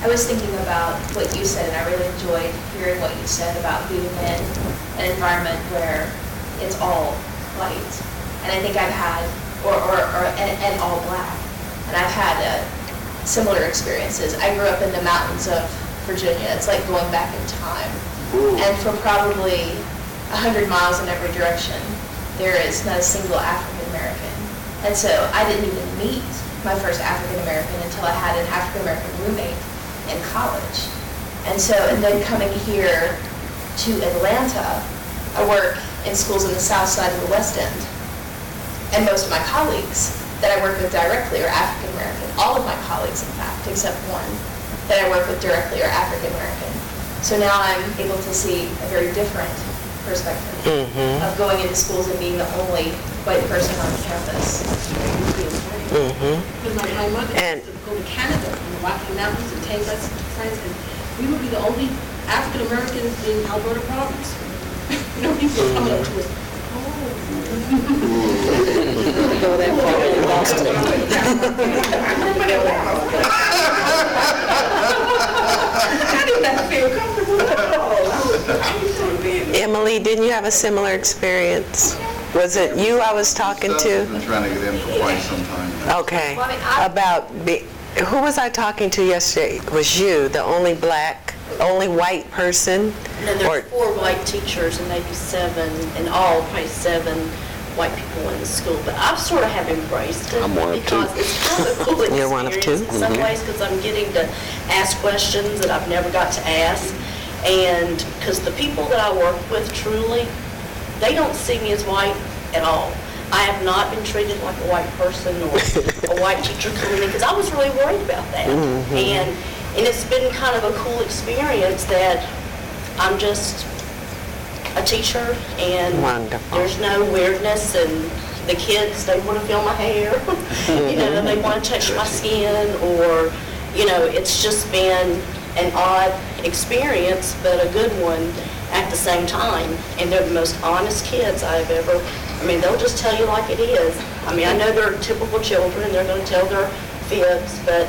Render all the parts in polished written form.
I was thinking about what you said, and I really enjoyed hearing what you said about being in an environment where it's all white. And I think I've had, and all black. And I've had similar experiences. I grew up in the mountains of Virginia. It's like going back in time. Ooh. And for probably 100 miles in every direction, there is not a single African American. And so I didn't even meet my first African American until I had an African American roommate in college. And then coming here to Atlanta, I work in schools in the south side of the West End. And most of my colleagues that I work with directly are African American. All of my colleagues, in fact, except one that I work with directly are African American. So now I'm able to see a very different perspective of going into schools and being the only white person on campus. Because my mother used to go to Canada in the Rocky Mountains and take us to friends, and we would be the only African Americans in Alberta province. People coming up to us. Go that far in Boston. How did that feel comfortable? Emily, didn't you have a similar experience? Was it you I was talking to? I've been trying to get in for quite some time now. Okay. Who was I talking to yesterday? It was you, the only white person? No, there's 4 white teachers and maybe 7, in all, probably 7 white people in the school. But I sort of have embraced it. I'm one of 2. Because it's kind of a cool experience. You're one of 2? In some ways, because I'm getting to ask questions that I've never got to ask. And because the people that I work with, truly, they don't see me as white at all. I have not been treated like a white person or a white teacher coming in, because I was really worried about that. And it's been kind of a cool experience that I'm just a teacher, and wonderful. There's no weirdness, and the kids, they want to feel my hair, they want to touch my skin, or, it's just been an odd experience, but a good one at the same time. And they're the most honest kids I've ever, they'll just tell you like it is. I know they're typical children, they're going to tell their fibs, but,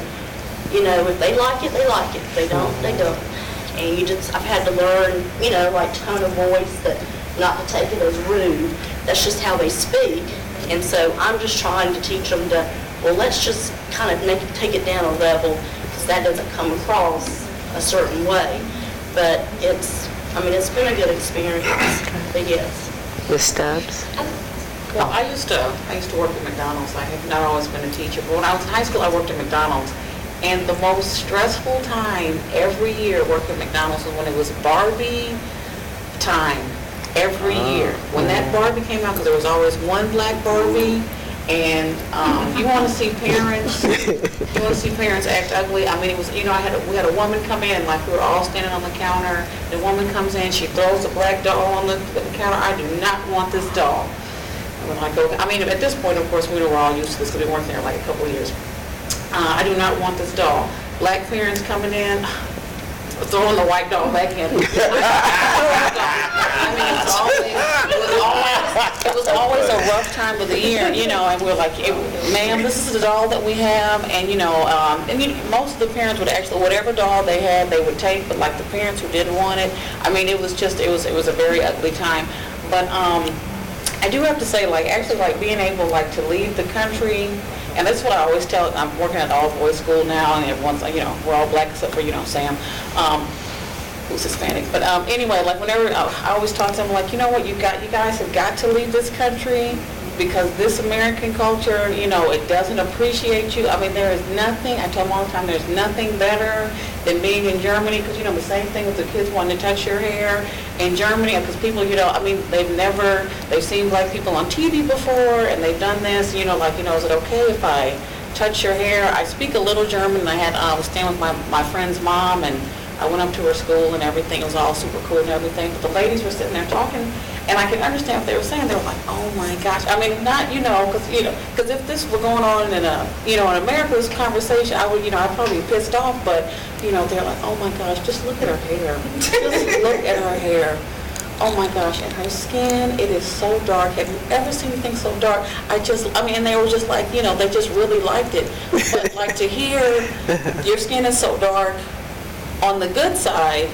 if they like it, they like it. If they don't, they don't. And I've had to learn, like tone of voice, that not to take it as rude. That's just how they speak. And so I'm just trying to teach them to, let's just kind of take it down a level, because that doesn't come across a certain way. But it's been a good experience. But yes. Ms. Stubbs? Well, I used to work at McDonald's. I have not always been a teacher, but when I was in high school, I worked at McDonald's. And the most stressful time every year working at McDonald's was when it was Barbie time. Every year. When that Barbie came out, because there was always one black Barbie, and you want to see parents act ugly. It was, we had a woman come in, like we were all standing on the counter. The woman comes in, she throws a black doll on the counter. I do not want this doll. When I go, at this point, of course, we were all used to this because we weren't there like a couple of years. I do not want this doll. Black parents coming in, throwing the white doll back in. It was always a rough time of the year, and we're like, ma'am, this is the doll that we have, and most of the parents would actually, whatever doll they had, they would take, but like the parents who didn't want it, it was a very ugly time. But I do have to say, being able, to leave the country. And that's what I always tell. I'm working at an all-boys school now, and everyone's like, we're all black except for, Sam, who's Hispanic. But anyway, whenever I always talk to them, you guys have got to leave this country, because this American culture, it doesn't appreciate you. There is nothing. I tell them all the time, there's nothing better than being in Germany, because the same thing with the kids wanting to touch your hair in Germany, because people, they've seen black people on TV before, and they've done this, is it okay if I touch your hair? I speak a little German, and I was staying with my friend's mom, and I went up to her school and everything. It was all super cool and everything, but the ladies were sitting there talking, and I could understand what they were saying. They were like, oh my gosh. Because if this were going on in in America's conversation, I'd probably be pissed off, but, they're like, oh my gosh, just look at her hair. Just look at her hair. Oh my gosh, and her skin, it is so dark. Have you ever seen anything so dark? And they were just like, they just really liked it. But to hear, your skin is so dark, On the good side,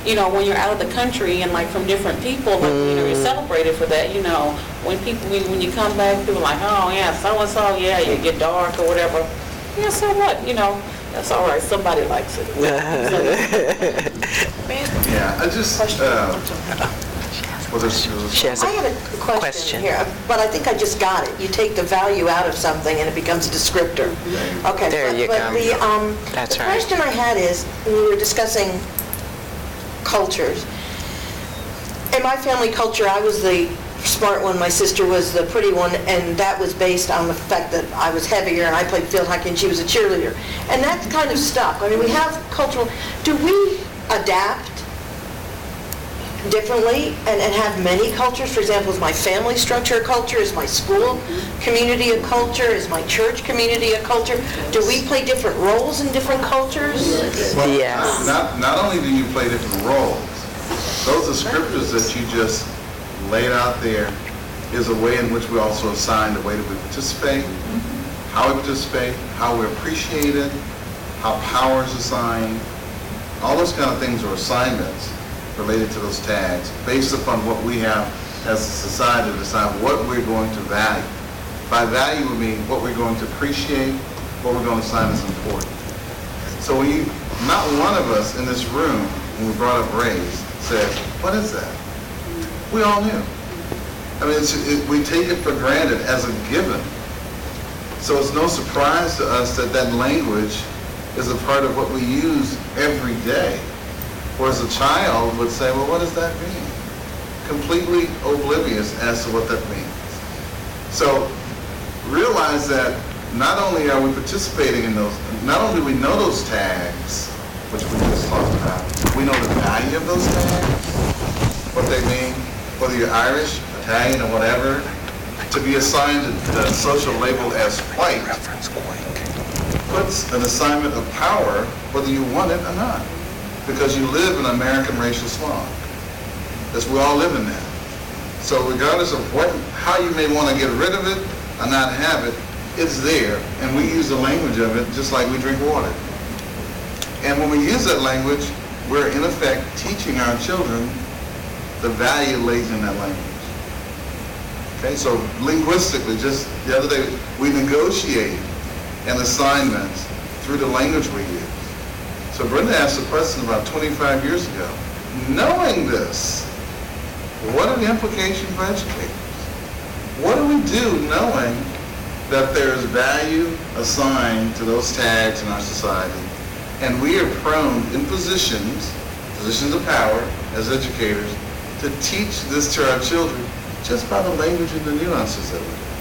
you know, when you're out of the country and like from different people, like, you know, you're celebrated for that, you know. When you come back, people are like, oh yeah, so-and-so, yeah, you get dark or whatever. Yeah, so what, you know, that's all right, somebody likes it. Yeah, I just, She has I had a question question. here, but I think I just got it. You take the value out of something and it becomes a descriptor. Okay. There you but go. That's the right. question I had is, when we were discussing cultures, in my family culture, I was the smart one, my sister was the pretty one, and that was based on the fact that I was heavier and I played field hockey and she was a cheerleader. And that kind of stuck. I mean, we have cultural, do we adapt differently and have many cultures? For example, is my family structure a culture? Is my school community a culture? Is my church community a culture? Do we play different roles in different cultures? well, Yes. not only do you play different roles, those descriptors that you just laid out there is a way in which we also assign the way that we participate, how we participate, how we're appreciated, how power is assigned. All those kind of things are assignments related to those tags based upon what we have as a society to decide what we're going to value. By value, we mean what we're going to appreciate, what we're going to assign as important. So not one of us in this room, when we brought up race, said, what is that? We all knew. I mean, we take it for granted as a given. So it's no surprise to us that that language is a part of what we use every day. Whereas a child would say, well, what does that mean? Completely oblivious as to what that means. So realize that not only are we participating in those, not only do we know those tags, which we just talked about, we know the value of those tags, what they mean, whether you're Irish, Italian, or whatever, to be assigned a social label as white puts an assignment of power whether you want it or not, because you live in American racial slum. As we all live in that. So regardless of how you may want to get rid of it or not have it, it's there, and we use the language of it just like we drink water. And when we use that language, we're in effect teaching our children the value lays in that language. Okay, so linguistically, just the other day, we negotiate an assignment through the language we use. So Brenda asked a question about 25 years ago. Knowing this, what are the implications for educators? What do we do knowing that there is value assigned to those tags in our society, and we are prone in positions of power as educators, to teach this to our children just by the language and the nuances of it?